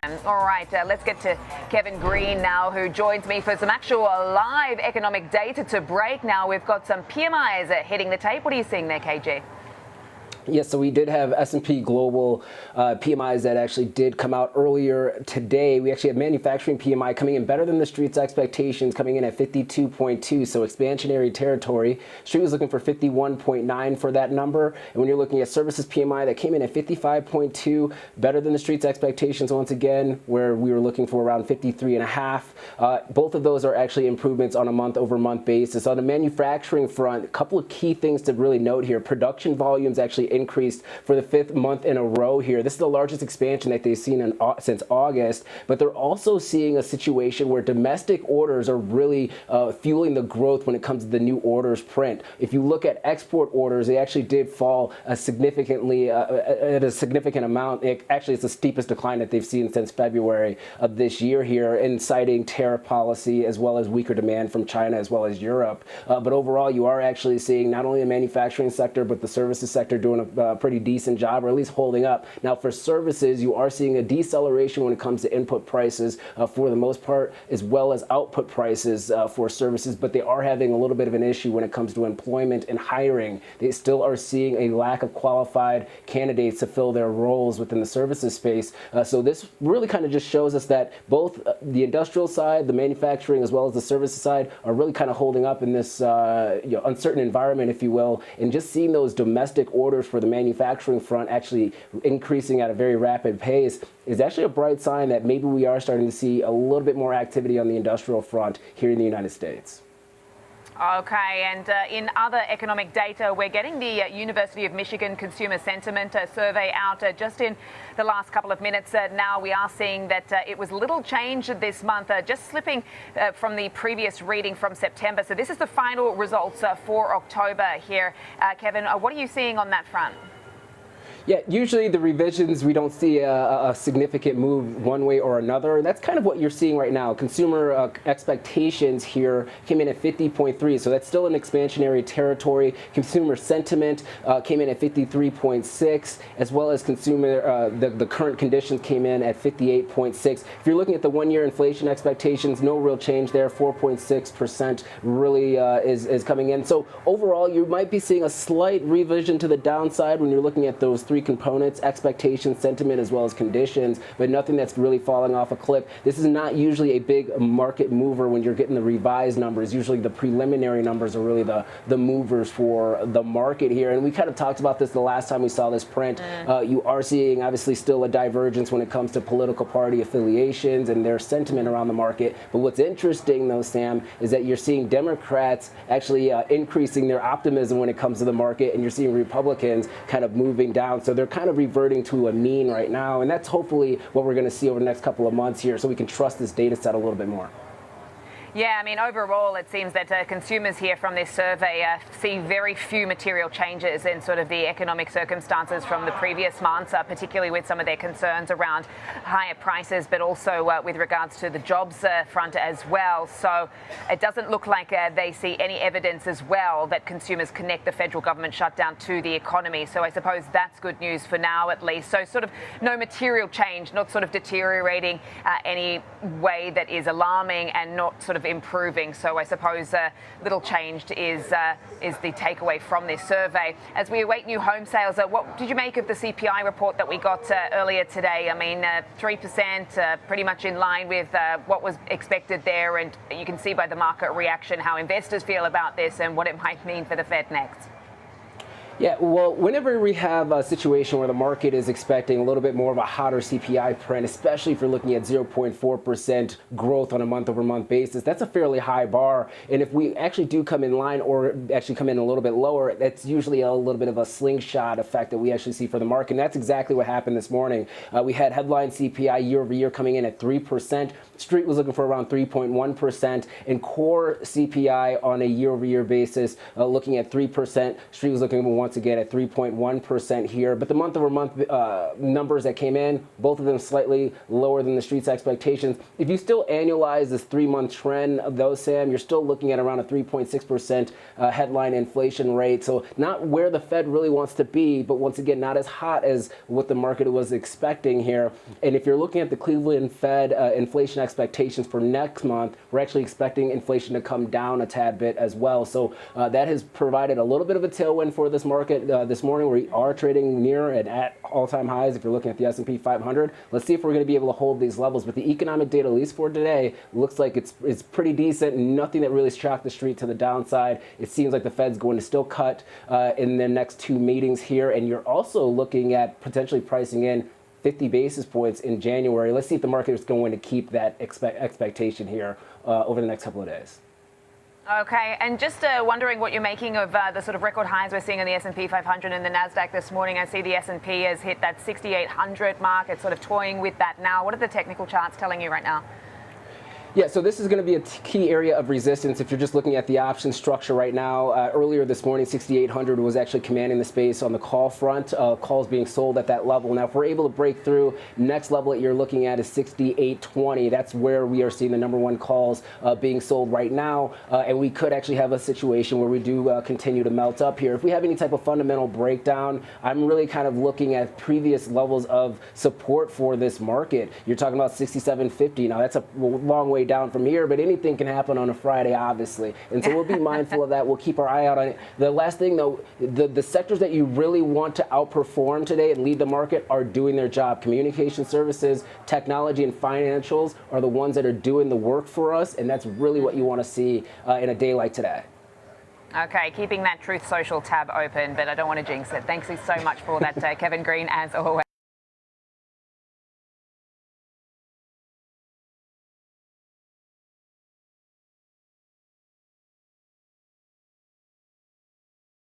All right, let's get to Kevin Green now, who joins me for some actual live economic data to break. Now we've got some PMIs hitting the tape. What are you seeing there, KG? Yes, so we did have S&P Global PMIs that actually did come out earlier today. We actually have manufacturing PMI coming in better than the street's expectations, coming in at 52.2, so expansionary territory. Street was looking for 51.9 for that number. And when you're looking at services PMI, that came in at 55.2, better than the street's expectations once again, where we were looking for around 53.5. Both of those are actually improvements on a month-over-month basis. On the manufacturing front, a couple of key things to really note here. Production volumes actually increased for the 5th month in a row here. This is the largest expansion that they've seen since August, but they're also seeing a situation where domestic orders are really fueling the growth when it comes to the new orders print. If you look at export orders, they actually did fall significantly at a significant amount. Actually, it's the steepest decline that they've seen since February of this year here, and citing tariff policy as well as weaker demand from China as well as Europe. But overall, you are actually seeing not only the manufacturing sector, but the services sector doing a pretty decent job, or at least holding up. Now, for services, you are seeing a deceleration when it comes to input prices for the most part, as well as output prices for services, but they are having a little bit of an issue when it comes to employment and hiring. They still are seeing a lack of qualified candidates to fill their roles within the services space. So this really kind of just shows us that both the industrial side, the manufacturing, as well as the services side are really kind of holding up in this uncertain environment, if you will, and just seeing those domestic orders for the manufacturing front actually increasing at a very rapid pace is actually a bright sign that maybe we are starting to see a little bit more activity on the industrial front here in the United States. Okay, and in other economic data, we're getting the University of Michigan Consumer Sentiment Survey out just in the last couple of minutes. Now we are seeing that it was little change this month, just slipping from the previous reading from September. So this is the final results for October here. Kevin, what are you seeing on that front? Yeah, usually the revisions, we don't see a significant move one way or another. That's kind of what you're seeing right now. Consumer expectations here came in at 50.3, so that's still an expansionary territory. Consumer sentiment came in at 53.6, as well as consumer, the current conditions came in at 58.6. If you're looking at the one-year inflation expectations, no real change there. 4.6% really is coming in. So overall, you might be seeing a slight revision to the downside when you're looking at those three components: expectations, sentiment, as well as conditions, but nothing that's really falling off a cliff. This is not usually a big market mover when you're getting the revised numbers. Usually the preliminary numbers are really the movers for the market here. And we kind of talked about this the last time we saw this print. You are seeing obviously still a divergence when it comes to political party affiliations and their sentiment around the market. But what's interesting though, Sam, is that you're seeing Democrats actually increasing their optimism when it comes to the market, and you're seeing Republicans kind of moving down. So they're kind of reverting to a mean right now, and that's hopefully what we're going to see over the next couple of months here, so we can trust this data set a little bit more. Yeah, I mean, overall, it seems that consumers here from this survey see very few material changes in sort of the economic circumstances from the previous months, particularly with some of their concerns around higher prices, but also with regards to the jobs front as well. So it doesn't look like they see any evidence as well that consumers connect the federal government shutdown to the economy. So I suppose that's good news for now, at least. So sort of no material change, not sort of deteriorating any way that is alarming, and not sort of improving. So I suppose little changed is the takeaway from this survey. As we await new home sales, what did you make of the CPI report that we got earlier today? I mean, 3%, pretty much in line with what was expected there, and you can see by the market reaction how investors feel about this and what it might mean for the Fed next. Yeah, well, whenever we have a situation where the market is expecting a little bit more of a hotter CPI print, especially if you're looking at 0.4% growth on a month-over-month basis, that's a fairly high bar. And if we actually do come in line, or actually come in a little bit lower, that's usually a little bit of a slingshot effect that we actually see for the market. And that's exactly what happened this morning. We had headline CPI year-over-year coming in at 3%. Street was looking for around 3.1%. And core CPI on a year-over-year basis, looking at 3%. Street was looking at once again at 3.1% here. But the month-over-month numbers that came in, both of them slightly lower than the street's expectations. If you still annualize this 3-month trend of those, Sam, you're still looking at around a 3.6% headline inflation rate. So not where the Fed really wants to be, but once again, not as hot as what the market was expecting here. And if you're looking at the Cleveland Fed inflation expectations for next month, we're actually expecting inflation to come down a tad bit as well. So that has provided a little bit of a tailwind for this market this morning. We are trading near and at all-time highs if you're looking at the S&P 500. Let's see if we're going to be able to hold these levels. But the economic data, at least for today, looks like it's pretty decent. Nothing that really shocked the street to the downside. It seems like the Fed's going to still cut in their next 2 meetings here. And you're also looking at potentially pricing in 50 basis points in January. Let's see if the market is going to keep that expectation here over the next couple of days. Okay, and just wondering what you're making of the sort of record highs we're seeing in the S&P 500 and the NASDAQ this morning. I see the S&P has hit that 6,800 mark. It's sort of toying with that now. What are the technical charts telling you right now? Yeah, so this is going to be a key area of resistance if you're just looking at the option structure right now. Earlier this morning, 6,800 was actually commanding the space on the call front. Calls being sold at that level. Now, if we're able to break through, next level that you're looking at is 6,820. That's where we are seeing the #1 calls being sold right now. And we could actually have a situation where we do continue to melt up here. If we have any type of fundamental breakdown, I'm really kind of looking at previous levels of support for this market. You're talking about 6750. Now, that's a long way down from here, but anything can happen on a Friday, obviously. And so we'll be mindful of that. We'll keep our eye out on it. The last thing, though, the sectors that you really want to outperform today and lead the market are doing their job. Communication services, technology, and financials are the ones that are doing the work for us, and that's really what you want to see in a day like today. Okay, keeping that Truth Social tab open, but I don't want to jinx it. Thanks so much for that, Kevin Green, as always.